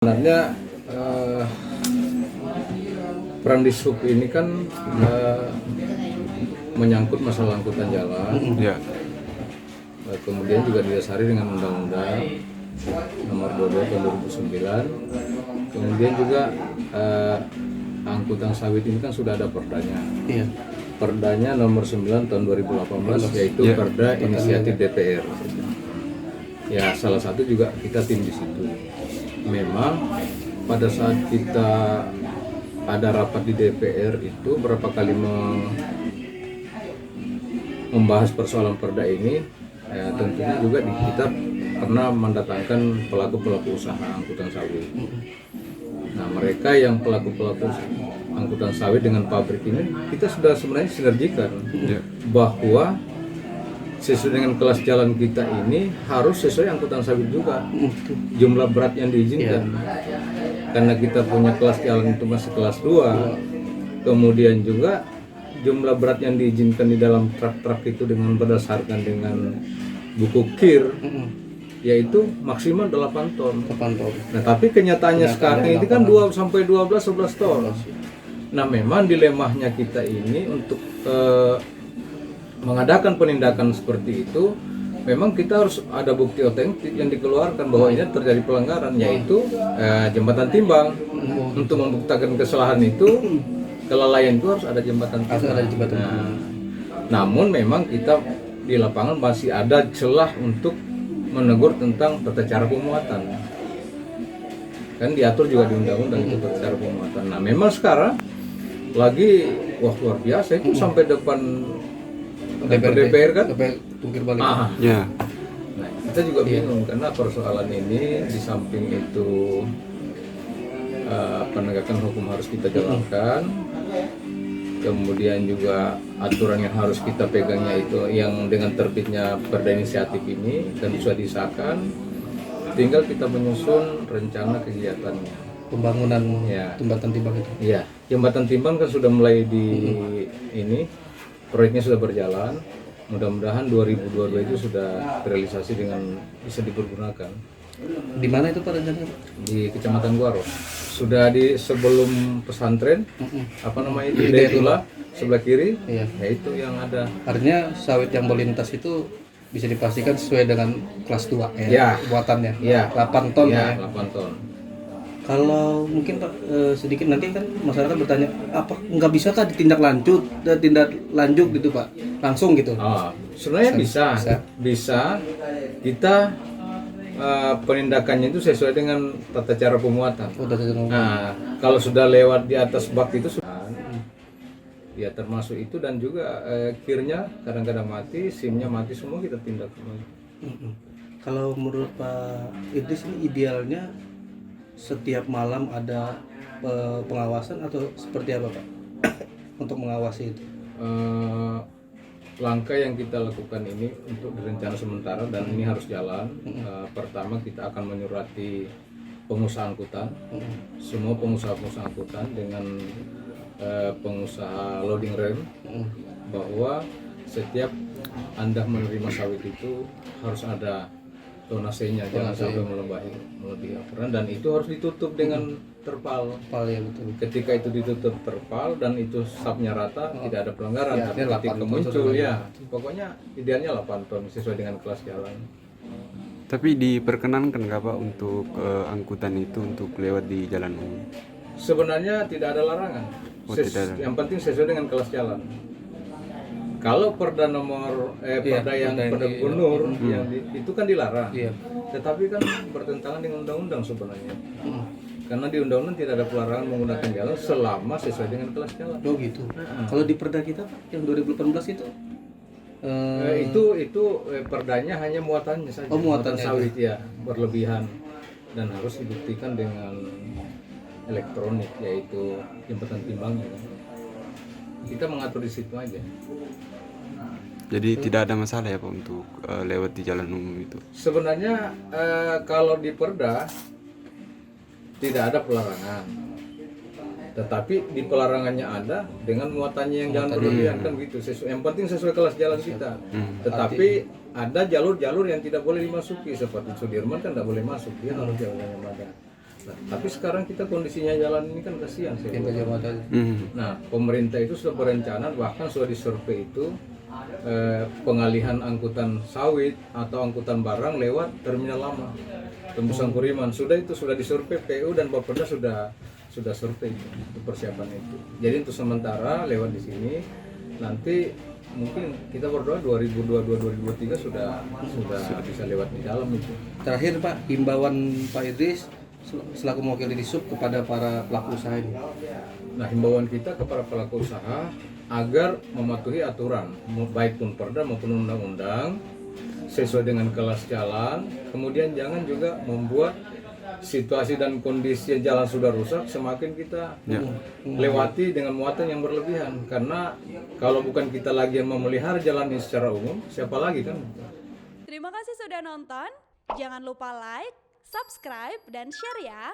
Sebenarnya peran di sub ini kan menyangkut masalah angkutan jalan, kemudian juga didasari dengan Undang-Undang Nomor 22 Tahun 2009. Kemudian juga angkutan sawit ini kan sudah ada perdanya. Perdanya nomor 9 tahun 2018 yaitu Perda Inisiatif DPR. Ya, salah satu juga kita tim di situ. Memang pada saat kita ada rapat di DPR itu berapa kali membahas persoalan perda ini, ya tentunya juga kita pernah mendatangkan pelaku-pelaku usaha angkutan sawit. Nah, mereka yang pelaku-pelaku angkutan sawit dengan pabrik ini kita sudah sebenarnya sinergikan bahwa sesuai dengan kelas jalan kita ini harus sesuai angkutan sawit juga jumlah berat yang diizinkan. Karena kita punya kelas jalan itu masih kelas 2, kemudian juga jumlah berat yang diizinkan di dalam truk-truk itu dengan berdasarkan dengan buku KIR yaitu maksimal 8 ton. Nah, tapi kenyataannya sekarang ini kan 2 sampai 11 ton. Nah, memang dilemanya kita ini untuk mengadakan penindakan seperti itu, memang kita harus ada bukti otentik yang dikeluarkan bahwa ini terjadi pelanggaran, yaitu jembatan timbang. Untuk membuktikan kesalahan itu, kelalaian itu harus ada jembatan timbang. Namun memang kita di lapangan masih ada celah untuk menegur tentang tata cara pemuatan. Kan diatur juga di undang-undang itu tata cara pemuatan. Nah, memang sekarang lagi luar biasa itu sampai depan DPR kan? Tungkir balik. Nah, kita juga bingung karena persoalan ini di samping itu penegakan hukum harus kita jalankan, kemudian juga aturan yang harus kita pegangnya itu yang dengan terbitnya Perda Inisiatif ini dan sudah disahkan, tinggal kita menyusun rencana kegiatannya. Pembangunan jembatan timbang itu. Iya, jembatan timbang kan sudah mulai di ini. Proyeknya sudah berjalan, mudah-mudahan 2022 itu sudah terrealisasi dengan bisa dipergunakan. Di mana itu Pak rencananya? Di Kecamatan Guaro. Sudah di sebelum pesantren, apa namanya itu? Hidayatullah, sebelah kiri, ya itu yang ada. Artinya sawit yang melintas itu bisa dipastikan sesuai dengan kelas 2 buatannya? 8 ton ya? 8 ton. Kalau mungkin Pak sedikit nanti kan masyarakat bertanya apa nggak bisa kah tindak lanjut gitu Pak langsung gitu? Sebenarnya bisa. Kita penindakannya itu sesuai dengan tata cara pemuatan. Nah, kalau sudah lewat di atas bak itu sudah ya termasuk itu, dan juga kirnya kadang-kadang mati, SIM-nya mati, semua kita tindak semua. Kalau menurut Pak Idris ini idealnya setiap malam ada pengawasan atau seperti apa Pak untuk mengawasi itu? Langkah yang kita lakukan ini untuk rencana sementara dan ini harus jalan. Pertama kita akan menyurati pengusaha angkutan, semua pengusaha angkutan dengan pengusaha loading rem, bahwa setiap Anda menerima sawit itu harus ada tonasenya, jangan sampai melebihi aturan, dan itu harus ditutup dengan terpal. Ya, betul. Ketika itu ditutup terpal dan itu sapnya rata, tidak ada pelanggaran. Tapi ketika muncul pokoknya idealnya 8 ton sesuai dengan kelas jalan. Tapi diperkenankan nggak Pak untuk angkutan itu untuk lewat di jalan umum? Sebenarnya tidak ada larangan. Yang penting sesuai dengan kelas jalan. Kalau perda nomor perda yang perda gubernur itu kan dilarang, tetapi kan bertentangan dengan undang-undang sebenarnya. Karena di undang-undang tidak ada pelarangan menggunakan jalan selama sesuai dengan kelas jalan. Oh gitu. Kalau di perda kita yang 2018 itu itu perdanya hanya muatannya saja. Muatan sawit berlebihan dan harus dibuktikan dengan elektronik, yaitu jembatan timbangnya. Kita mengatur di situ aja. Jadi tidak ada masalah ya Pak untuk lewat di jalan umum itu? Sebenarnya kalau di perda tidak ada pelarangan, tetapi di pelarangannya ada dengan muatannya yang jangan berlebihan kan gitu. Yang penting sesuai kelas jalan kita. Tetapi ada jalur-jalur yang tidak boleh dimasuki, seperti Sudirman kan tidak boleh masuk, dia harus jalan yang ada. Nah, tapi sekarang kita kondisinya jalan ini kan kasihan sih. Yang Gajah Mada. Nah, pemerintah itu sudah berencana, bahkan sudah disurvei itu pengalihan angkutan sawit atau angkutan barang lewat terminal lama tembus Sangkuriman. Sudah disurvei, PU dan Bapeda sudah survei itu persiapan itu. Jadi untuk sementara lewat di sini, nanti mungkin kita berdoa 2022-2023 sudah bisa lewat di dalam itu. Terakhir Pak, himbauan Pak Idris selaku mewakili Disub kepada para pelaku usaha ini. Nah, himbauan kita kepada pelaku usaha agar mematuhi aturan, baik pun Perda maupun undang-undang, sesuai dengan kelas jalan. Kemudian jangan juga membuat situasi dan kondisi jalan sudah rusak semakin kita lewati dengan muatan yang berlebihan. Karena kalau bukan kita lagi yang memelihara jalan ini secara umum, siapa lagi kan? Terima kasih sudah nonton. Jangan lupa like, subscribe, dan share ya.